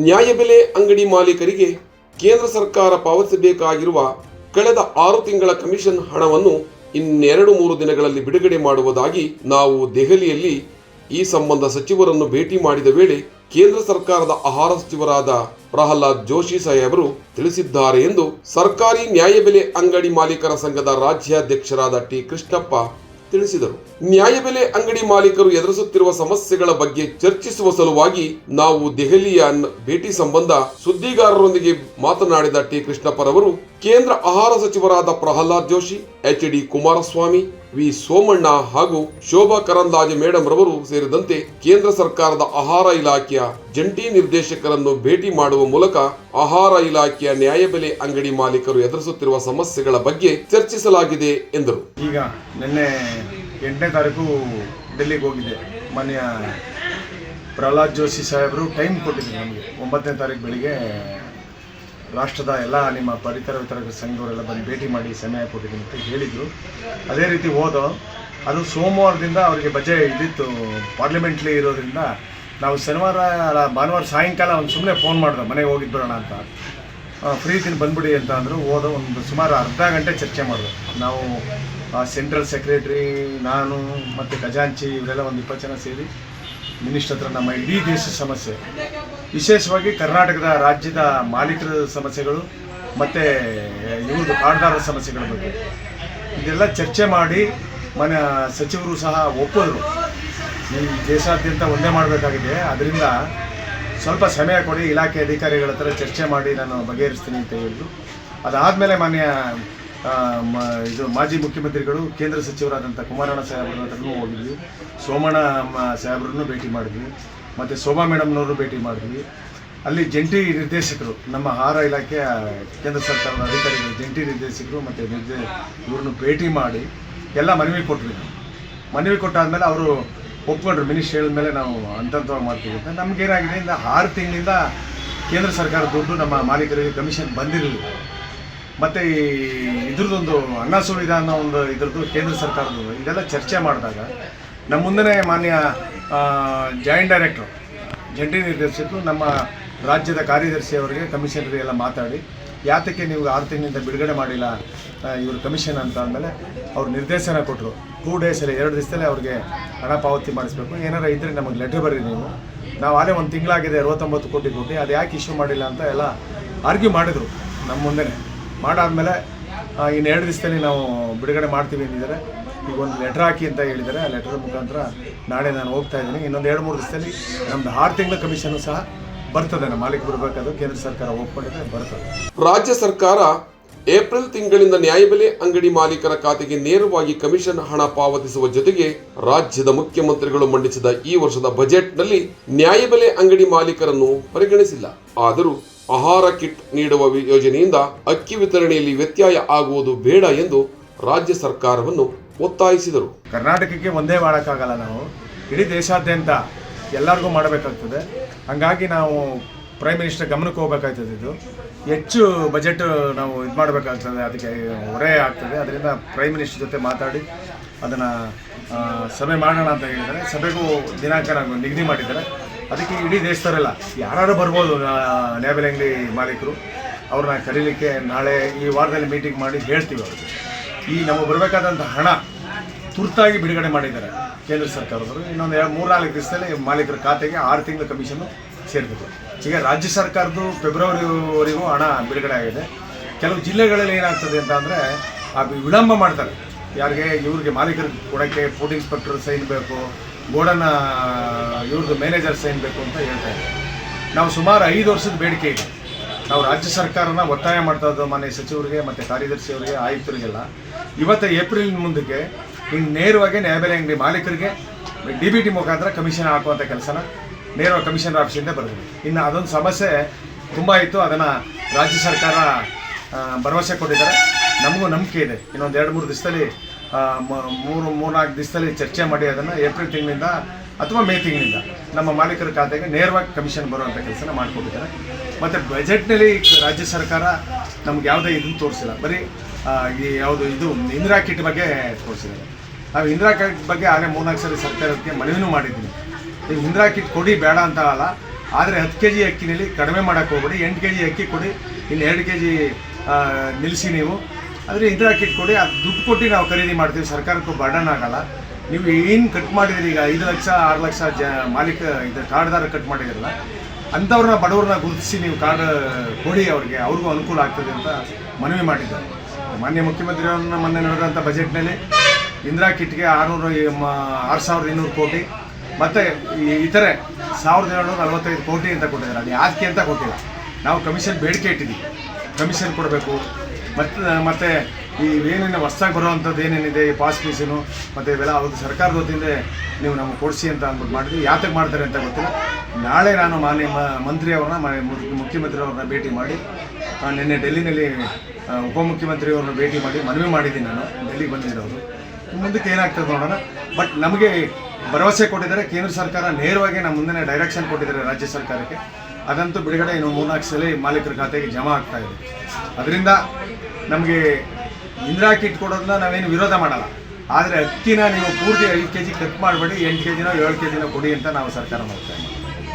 ನ್ಯಾಯಬೆಲೆ ಅಂಗಡಿ ಮಾಲೀಕರಿಗೆ ಕೇಂದ್ರ ಸರ್ಕಾರ ಪಾವತಿಸಬೇಕಾಗಿರುವ ಕಳೆದ 6 ತಿಂಗಳ ಕಮಿಷನ್ ಹಣವನ್ನು ಇನ್ನೆರಡು 3 ದಿನಗಳಲ್ಲಿ ಬಿಡುಗಡೆ ಮಾಡುವುದಾಗಿ ನಾವು ದೆಹಲಿಯಲ್ಲಿ ಈ ಸಂಬಂಧ ಸಚಿವರನ್ನು ಭೇಟಿ ಮಾಡಿದ ವೇಳೆ ಕೇಂದ್ರ ಸರ್ಕಾರದ ಆಹಾರ ಸಚಿವರಾದ ಪ್ರಹ್ಲಾದ್ ಜೋಶಿ ಸಾಹೇಬರು ತಿಳಿಸಿದ್ದಾರೆ ಎಂದು ಸರ್ಕಾರಿ ನ್ಯಾಯಬೆಲೆ ಅಂಗಡಿ ಮಾಲೀಕರ ಸಂಘದ ರಾಜ್ಯಾಧ್ಯಕ್ಷರಾದ ಟಿ ಕೃಷ್ಣಪ್ಪ ತಿಳಿಸಿದರು. ನ್ಯಾಯಬೆಲೆ ಅಂಗಡಿ ಮಾಲೀಕರು ಎದುರಿಸುತ್ತಿರುವ ಸಮಸ್ಯೆಗಳ ಬಗ್ಗೆ ಚರ್ಚಿಸುವ ಸಲುವಾಗಿ ನಾವು ದೆಹಲಿಯ ಭೇಟಿ ಸಂಬಂಧ ಸುದ್ದಿಗಾರರೊಂದಿಗೆ ಮಾತನಾಡಿದ ಟಿ ಕೃಷ್ಣಪ್ಪರವರು ಕೇಂದ್ರ ಆಹಾರ ಸಚಿವರಾದ Prahlad Joshi, H D Kumaraswamy, V Somanna ಹಾಗೂ ಶೋಭಾ ಕರಂದ್ಲಾಜೆ ಮೇಡಮ್ ರವರು ಸೇರಿದಂತೆ ಕೇಂದ್ರ ಸರ್ಕಾರದ ಆಹಾರ ಇಲಾಖೆಯ ಜಂಟಿ ನಿರ್ದೇಶಕರನ್ನು ಭೇಟಿ ಮಾಡುವ ಮೂಲಕ ಆಹಾರ ಇಲಾಖೆಯ ನ್ಯಾಯಬೆಲೆ ಅಂಗಡಿ ಮಾಲೀಕರು ಎದುರಿಸುತ್ತಿರುವ ಸಮಸ್ಯೆಗಳ ಬಗ್ಗೆ ಚರ್ಚಿಸಲಾಗಿದೆ ಎಂದರು. ಈಗ ನಿನ್ನೆ 8ನೇ ತಾರೀಕು ಡೆಲ್ಲಿಗೆ ಹೋಗಿದ್ದೆ. ಮಾನ್ಯ ಪ್ರಹ್ಲಾದ್ ಜೋಶಿ ಸಾಹೇಬರು ಟೈಮ್ ಕೊಟ್ಟಿದ್ರು ನಮಗೆ. 9ನೇ ತಾರೀಕು ಬೆಳಿಗ್ಗೆ ರಾಷ್ಟ್ರದ ಎಲ್ಲ ನಿಮ್ಮ ಪಡಿತರ ವಿತರಕರ ಸಂಘದವರೆಲ್ಲ ಬಂದು ಭೇಟಿ ಮಾಡಿ ಸಮಯ ಕೊಟ್ಟಿದ್ದೀನಿ ಅಂತ ಹೇಳಿದರು. ಅದೇ ರೀತಿ ಹೋದೋ ಅದು ಸೋಮವಾರದಿಂದ ಅವರಿಗೆ ಬಜೆ ಇದ್ದಿತ್ತು, ಪಾರ್ಲಿಮೆಂಟ್ಲಿ ಇರೋದ್ರಿಂದ ನಾವು ಭಾನುವಾರ ಸಾಯಂಕಾಲ ಒಂದು ಸುಮ್ಮನೆ ಫೋನ್ ಮಾಡಿದೆ, ಮನೆಗೆ ಹೋಗಿದ್ದು ಬರೋಣ ಅಂತ. ಫ್ರೀ ಇದ್ದೀನಿ ಬಂದ್ಬಿಡಿ ಅಂತ ಅಂದರು. ಹೋದ ಒಂದು ಸುಮಾರು ಅರ್ಧ ಗಂಟೆ ಚರ್ಚೆ ಮಾಡಿದೆ. ನಾವು ಸೆಂಟ್ರಲ್ ಸೆಕ್ರೆಟ್ರಿ, ನಾನು ಮತ್ತು ಖಜಾಂಚಿ ಇವರೆಲ್ಲ ಒಂದು 20 ಜನ ಸೇರಿ ಮಿನಿಸ್ಟರ್ ಹತ್ರ ನಮ್ಮ ಇಡೀ ದೇಶದ ಸಮಸ್ಯೆ, ವಿಶೇಷವಾಗಿ ಕರ್ನಾಟಕದ ರಾಜ್ಯದ ಮಾಲೀಕರ ಸಮಸ್ಯೆಗಳು ಮತ್ತು ಇವ್ರದ್ದು ಕಾರ್ಡ್ದಾರರ ಸಮಸ್ಯೆಗಳ ಬಗ್ಗೆ ಇದೆಲ್ಲ ಚರ್ಚೆ ಮಾಡಿ ಮನೆ ಸಚಿವರು ಸಹ ಒಪ್ಪಿದ್ರು. ಈ ದೇಶಾದ್ಯಂತ ಒಂದೇ ಮಾಡಬೇಕಾಗಿದೆ, ಅದರಿಂದ ಸ್ವಲ್ಪ ಸಮಯ ಕೊಡಿ, ಇಲಾಖೆ ಅಧಿಕಾರಿಗಳ ಹತ್ರ ಚರ್ಚೆ ಮಾಡಿ ನಾನು ಬಗೆಹರಿಸ್ತೀನಿ ಅಂತ ಹೇಳಿದ್ರು. ಅದಾದಮೇಲೆ ಮಾನ್ಯ ಮಾಜಿ ಮುಖ್ಯಮಂತ್ರಿಗಳು ಕೇಂದ್ರ ಸಚಿವರಾದಂಥ ಕುಮಾರಣ್ಣ ಸಾಹೇಬ್ರ ಹತ್ರನೂ ಹೋಗಿದ್ವಿ, ಸೋಮಣ್ಣ ಸಾಹೇಬ್ರನ್ನು ಭೇಟಿ ಮಾಡಿದ್ವಿ, ಮತ್ತು ಶೋಭಾ ಮೇಡಮ್ನವರು ಭೇಟಿ ಮಾಡಿದ್ವಿ. ಅಲ್ಲಿ ಜಂಟಿ ನಿರ್ದೇಶಕರು, ನಮ್ಮ ಆಹಾರ ಇಲಾಖೆಯ ಕೇಂದ್ರ ಸರ್ಕಾರದ ಅಧಿಕಾರಿಗಳು, ಜಂಟಿ ನಿರ್ದೇಶಕರು ಮತ್ತು ಇವ್ರನ್ನು ಭೇಟಿ ಮಾಡಿ ಎಲ್ಲ ಮನವಿ ಕೊಟ್ವಿ. ಮನವಿ ಕೊಟ್ಟಾದಮೇಲೆ ಅವರು ಒಪ್ಕೊಂಡ್ರು. ಮಿನಿಸ್ಟರ್ ಹೇಳಿದ ಮೇಲೆ ನಾವು ಹಂತವಾಗಿ ಮಾಡ್ತೀವಿ ಅಂತ. ನಮಗೇನಾಗಿದೆ, ಇಂದ 6 ತಿಂಗಳಿಂದ ಕೇಂದ್ರ ಸರ್ಕಾರ ದುಡ್ಡು ನಮ್ಮ ಮಾಲೀಕರಿಗೆ ಕಮಿಷನ್ ಬಂದಿರಲಿಲ್ಲ. ಮತ್ತು ಇದ್ರದ್ದೊಂದು ಅನ್ನ ಸುಳಿದ ಅನ್ನೋ ಒಂದು ಇದ್ರದ್ದು ಕೇಂದ್ರ ಸರ್ಕಾರದ್ದು ಇದೆಲ್ಲ ಚರ್ಚೆ ಮಾಡಿದಾಗ ನಮ್ಮ ಮುಂದೆ ಮಾನ್ಯ ಜಾಯಿಂಟ್ ಡೈರೆಕ್ಟ್ರು, ಜಂಟಿ ನಿರ್ದೇಶಕರು, ನಮ್ಮ ರಾಜ್ಯದ ಕಾರ್ಯದರ್ಶಿಯವರಿಗೆ ಕಮಿಷನರಿಗೆ ಎಲ್ಲ ಮಾತಾಡಿ ಯಾತಕ್ಕೆ ನೀವು 6 ತಿಂಗಳಿಂದ ಬಿಡುಗಡೆ ಮಾಡಿಲ್ಲ ಇವರು ಕಮಿಷನ್ ಅಂತ ಅಂದಮೇಲೆ ಅವ್ರು ನಿರ್ದೇಶನ ಕೊಟ್ಟರು. 2 ಡೇಸಲ್ಲಿ 2 ದಿವಸದಲ್ಲಿ ಅವ್ರಿಗೆ ಹಣ ಪಾವತಿ ಮಾಡಿಸ್ಬೇಕು, ಏನಾರು ಇದ್ದರೆ ನಮಗೆ ಲೆಟ್ರ್ ಬರ್ರಿ ನೀವು, ನಾವು ಅಲ್ಲೇ 1 ತಿಂಗಳಾಗಿದೆ 69 ಕೋಟಿ ಕೊಟ್ಟು ಅದು ಯಾಕೆ ಇಶ್ಯೂ ಮಾಡಿಲ್ಲ ಅಂತ ಎಲ್ಲ ಆರ್ಗ್ಯೂ ಮಾಡಿದರು ನಮ್ಮ ಮುಂದೆ. ಮಾಡಾದಮೇಲೆ ಇನ್ನು 2 ದಿವಸದಲ್ಲಿ ನಾವು ಬಿಡುಗಡೆ ಮಾಡ್ತೀವಿ ಅಂದಿದ್ದಾರೆ. ಈಗ ಒಂದು ಲೆಟ್ರ್ ಹಾಕಿ ಅಂತ ಹೇಳಿದ್ದಾರೆ. ಆ ಲೆಟರ್ ಮುಖಾಂತರ ನಾಳೆ ನಾನು ಹೋಗ್ತಾ ಇದ್ದೀನಿ. ಇನ್ನೊಂದು 2-3 ದಿವಸದಲ್ಲಿ ನಮ್ಮದು 6 ತಿಂಗಳ ಕಮಿಷನ್ನು ಸಹ ಬರ್ತದೆ. ನಮ್ಮ ಮಾಲೀಕ ಬರಬೇಕಾದ್ರೆ ಕೇಂದ್ರ ಸರ್ಕಾರ ಒಪ್ಪಿಕೊಂಡಿದ್ರೆ ಬರ್ತದೆ. ರಾಜ್ಯ ಸರ್ಕಾರ ಏಪ್ರಿಲ್ ತಿಂಗಳಿಂದ ನ್ಯಾಯಬೆಲೆ ಅಂಗಡಿ ಮಾಲೀಕರ ಖಾತೆಗೆ ನೇರವಾಗಿ ಕಮಿಷನ್ ಹಣ ಪಾವತಿಸುವ ಜೊತೆಗೆ ರಾಜ್ಯದ ಮುಖ್ಯಮಂತ್ರಿಗಳು ಮಂಡಿಸಿದ ಈ ವರ್ಷದ ಬಜೆಟ್ನಲ್ಲಿ ನ್ಯಾಯಬೆಲೆ ಅಂಗಡಿ ಮಾಲೀಕರನ್ನು ಪರಿಗಣಿಸಿಲ್ಲ. ಆದರೂ ಆಹಾರ ಕಿಟ್ ನೀಡುವ ಯೋಜನೆಯಿಂದ ಅಕ್ಕಿ ವಿತರಣೆಯಲ್ಲಿ ವ್ಯತ್ಯಯ ಆಗುವುದು ಬೇಡ ಎಂದು ರಾಜ್ಯ ಸರ್ಕಾರವನ್ನು ಒತ್ತಾಯಿಸಿದರು. ಕರ್ನಾಟಕಕ್ಕೆ ಒಂದೇ ಮಾಡೋಕ್ಕಾಗಲ್ಲ, ನಾವು ಇಡೀ ದೇಶಾದ್ಯಂತ ಎಲ್ಲರಿಗೂ ಮಾಡಬೇಕಾಗ್ತದೆ. ಹಾಗಾಗಿ ನಾವು ಪ್ರೈಮ್ ಮಿನಿಸ್ಟರ್ ಗಮನಕ್ಕೆ ಹೋಗ್ಬೇಕಾಗ್ತದೆ. ಇದು ಹೆಚ್ಚು ಬಜೆಟ್ ನಾವು ಇದು ಮಾಡಬೇಕಾಗ್ತದೆ, ಅದಕ್ಕೆ ಹೊರೆ ಆಗ್ತದೆ. ಅದರಿಂದ ಪ್ರೈಮ್ ಮಿನಿಸ್ಟರ್ ಜೊತೆ ಮಾತಾಡಿ ಅದನ್ನು ಸಭೆ ಮಾಡೋಣ ಅಂತ ಹೇಳಿದ್ದಾರೆ. ಸಭೆಗೂ ದಿನಾಂಕ ನಿಗದಿ ಮಾಡಿದ್ದಾರೆ. ಅದಕ್ಕೆ ಇಡೀ ದೇಶದವರೆಲ್ಲ ಯಾರು ಬರ್ಬೋದು, ನ್ಯಾಯಬೆಲೆ ಅಂಗಡಿ ಮಾಲೀಕರು, ಅವ್ರನ್ನ ಕರೀಲಿಕ್ಕೆ ನಾಳೆ ಈ ವಾರದಲ್ಲಿ ಮೀಟಿಂಗ್ ಮಾಡಿ ಹೇಳ್ತೀವಿ. ಅವ್ರಿಗೆ ಈ ನಮಗೆ ಬರಬೇಕಾದಂಥ ಹಣ ತುರ್ತಾಗಿ ಬಿಡುಗಡೆ ಮಾಡಿದ್ದಾರೆ ಕೇಂದ್ರ ಸರ್ಕಾರದವರು. ಇನ್ನೊಂದು 3-4 ದಿವಸದಲ್ಲಿ ಮಾಲೀಕರ ಖಾತೆಗೆ 6 ತಿಂಗಳ ಕಮಿಷನ್ನು ಸೇರಬೇಕು. ಈಗ ರಾಜ್ಯ ಸರ್ಕಾರದ್ದು ಫೆಬ್ರವರಿವರೆಗೂ ಹಣ ಬಿಡುಗಡೆ ಆಗಿದೆ. ಕೆಲವು ಜಿಲ್ಲೆಗಳಲ್ಲಿ ಏನಾಗ್ತದೆ ಅಂತ ಅಂದರೆ ವಿಳಂಬ ಮಾಡ್ತಾರೆ. ಯಾರಿಗೆ ಇವ್ರಿಗೆ ಮಾಲೀಕರಿಗೆ ಕೊಡೋಕ್ಕೆ ಫುಡ್ ಇನ್ಸ್ಪೆಕ್ಟರ್ ಸೈನ್ ಬೇಕು, ಗೋಡನ್ನ ಇವ್ರದ್ದು ಮ್ಯಾನೇಜರ್ ಸೈನ್ ಬೇಕು ಅಂತ ಹೇಳ್ತಾ ಇದ್ದಾರೆ. ನಾವು ಸುಮಾರು 5 ವರ್ಷದ ಬೇಡಿಕೆ ಇದೆ. ನಾವು ರಾಜ್ಯ ಸರ್ಕಾರನ ಒತ್ತಾಯ ಮಾಡ್ತಾ ಇದ್ದೋ ಮಾನ್ಯ ಸಚಿವರಿಗೆ ಮತ್ತು ಕಾರ್ಯದರ್ಶಿಯವರಿಗೆ, ಆಯುಕ್ತರಿಗೆಲ್ಲ. ಇವತ್ತು ಏಪ್ರಿಲ್ ಮುಂದಕ್ಕೆ ಇನ್ನು ನೇರವಾಗಿ ನ್ಯಾಯಬೆಲೆ ಅಂಗಡಿ ಮಾಲೀಕರಿಗೆ DBT ಮುಖಾಂತರ ಕಮಿಷನ್ ಹಾಕುವಂಥ ಕೆಲಸನ ನೇರವಾಗಿ ಕಮಿಷನರ್ ಆಫೀಸಿಂದ ಬರ್ತದೆ. ಇನ್ನು ಅದೊಂದು ಸಮಸ್ಯೆ ತುಂಬ ಇತ್ತು, ಅದನ್ನು ರಾಜ್ಯ ಸರ್ಕಾರ ಭರವಸೆ ಕೊಟ್ಟಿದ್ದಾರೆ. ನಮಗೂ ನಂಬಿಕೆ ಇದೆ. ಇನ್ನೊಂದು 2-3 ದಿವಸದಲ್ಲಿ 3-4 ದಿವಸದಲ್ಲಿ ಚರ್ಚೆ ಮಾಡಿ ಅದನ್ನು ಏಪ್ರಿಲ್ ತಿಂಗಳಿಂದ ಅಥವಾ ಮೇ ತಿಂಗಳಿಂದ ನಮ್ಮ ಮಾಲೀಕರ ಖಾತೆಗೆ ನೇರವಾಗಿ ಕಮಿಷನ್ ಬರುವಂಥ ಕೆಲಸನ ಮಾಡಿಕೊಟ್ಟಿದ್ದಾರೆ. ಮತ್ತು ಬಜೆಟ್ನಲ್ಲಿ ರಾಜ್ಯ ಸರ್ಕಾರ ನಮ್ಗೆ ಯಾವುದೇ ಇದನ್ನು ತೋರಿಸಿಲ್ಲ, ಬರೀ ಈ ಯಾವುದು ಇದು ಇಂದಿರಾ ಕಿಟ್ ಬಗ್ಗೆ ತೋರಿಸಿದ್ದಾರೆ. ನಾವು ಇಂದಿರಾ ಕಿಟ್ ಬಗ್ಗೆ ಆಗಲೇ 3-4 ಸರಿ ಸರ್ಕಾರಕ್ಕೆ ಮನವಿನೂ ಮಾಡಿದ್ದೀನಿ. ನೀವು ಇಂದಿರಾ ಕಿಟ್ ಕೊಡಿ ಬೇಡ ಅಂತ ಅಲ್ಲ, ಆದರೆ 10 kg ಅಕ್ಕಿನಲ್ಲಿ ಕಡಿಮೆ ಮಾಡೋಕ್ಕೆ ಹೋಗ್ಬೇಡಿ, 8 kg ಅಕ್ಕಿ ಕೊಡಿ, ಇನ್ನು 2 kg ನಿಲ್ಲಿಸಿ ನೀವು. ಆದರೆ ಇಂದಿರಾ ಕಿಟ್ ಕೊಡಿ, ಅದು ದುಡ್ಡು ಕೊಟ್ಟು ನಾವು ಖರೀದಿ ಮಾಡ್ತೀವಿ, ಸರ್ಕಾರಕ್ಕೂ ಬರ್ಡನ್ ಆಗಲ್ಲ. ನೀವು ಏನು ಕಟ್ ಮಾಡಿದಿರಿ ಈಗ 5 ಲಕ್ಷ 6 ಲಕ್ಷ ಮಾಲೀಕ ಇದು ಕಾರ್ಡ್ದಾರ ಕಟ್ ಮಾಡಿದಿರಲ್ಲ, ಅಂಥವ್ರನ್ನ ಬಡವ್ರನ್ನ ಗುರುತಿಸಿ ನೀವು ಕಾರ್ಡ್ ಕೊಡಿ, ಅವ್ರಿಗೂ ಅನುಕೂಲ ಆಗ್ತದೆ ಅಂತ ಮನವಿ ಮಾಡಿದ್ದಾರೆ. ಮಾನ್ಯ ಮುಖ್ಯಮಂತ್ರಿಯವ್ರನ್ನ ಮೊನ್ನೆ ನಡೆದಂಥ ಬಜೆಟ್ನಲ್ಲಿ ಇಂದಿರಾ ಕಿಟ್ಗೆ 6,200 ಕೋಟಿ ಮತ್ತು ಇತರೆ 1,745 ಕೋಟಿ ಅಂತ ಕೊಟ್ಟಿದ್ದಾರೆ. ಅದು ಯಾಕೆ ಅಂತ ಕೊಟ್ಟಿಲ್ಲ, ನಾವು ಕಮಿಷನ್ ಬೇಡಿಕೆ ಇಟ್ಟಿದ್ದೀವಿ, ಕಮಿಷನ್ ಕೊಡಬೇಕು. ಮತ್ತು ಈ ಏನೇನು ಹೊಸ್ದಾಗಿ ಬರುವಂಥದ್ದು ಏನೇನಿದೆ ಈ ಪಾಸ್ ಫೀಸನು ಮತ್ತು ಇವೆಲ್ಲ ಅವ್ರದ್ದು ಸರ್ಕಾರದ ವತಿಯಿಂದ ನೀವು ನಮಗೆ ಕೊಡಿಸಿ ಅಂತ ಅಂದ್ಬಿಟ್ಟು ಮಾಡಿದ್ವಿ. ಯಾತಕ್ಕೆ ಮಾಡ್ತಾರೆ ಅಂತ ಗೊತ್ತಿಲ್ಲ. ನಾಳೆ ನಾನು ಮಾನ್ಯ ಮಂತ್ರಿಯವ್ರನ್ನ ಮುಖ್ಯಮಂತ್ರಿಯವ್ರನ್ನ ಭೇಟಿ ಮಾಡಿ, ನಿನ್ನೆ ಡೆಲ್ಲಿನಲ್ಲಿ ಉಪಮುಖ್ಯಮಂತ್ರಿಯವ್ರನ್ನ ಭೇಟಿ ಮಾಡಿ ಮನವಿ ಮಾಡಿದ್ದೀನಿ. ನಾನು ಡೆಲ್ಲಿಗೆ ಬಂದಿರೋರು, ಮುಂದಕ್ಕೆ ಏನಾಗ್ತದೆ ನೋಡೋಣ. ಬಟ್ ನಮಗೆ ಭರವಸೆ ಕೊಟ್ಟಿದ್ದಾರೆ ಕೇಂದ್ರ ಸರ್ಕಾರ, ನೇರವಾಗಿ ನಮ್ಮ ಮುಂದೆ ಡೈರೆಕ್ಷನ್ ಕೊಟ್ಟಿದ್ದಾರೆ ರಾಜ್ಯ ಸರ್ಕಾರಕ್ಕೆ. ಅದಂತೂ ಬಿಡುಗಡೆ ಇನ್ನು 3-4 ಸಲ ಮಾಲೀಕರ ಖಾತೆಗೆ ಜಮಾ ಆಗ್ತಾ ಇದೆ. ಅದರಿಂದ ನಮಗೆ ಇಂದಿರಾ ಕಿಟ್ ಕೊಡೋದನ್ನ ನಾವೇನು ವಿರೋಧ ಮಾಡಲ್ಲ, ಆದರೆ ಅಕ್ಕಿನ ನೀವು ಪೂರ್ತಿ 5 kg ಕಟ್ ಮಾಡಬೇಡಿ, 8 kgನೋ 7 kgನೋ ಕೊಡಿ ಅಂತ ನಾವು ಸರ್ಕಾರ ಮಾಡ್ತಾ ಇದ್ದೀವಿ.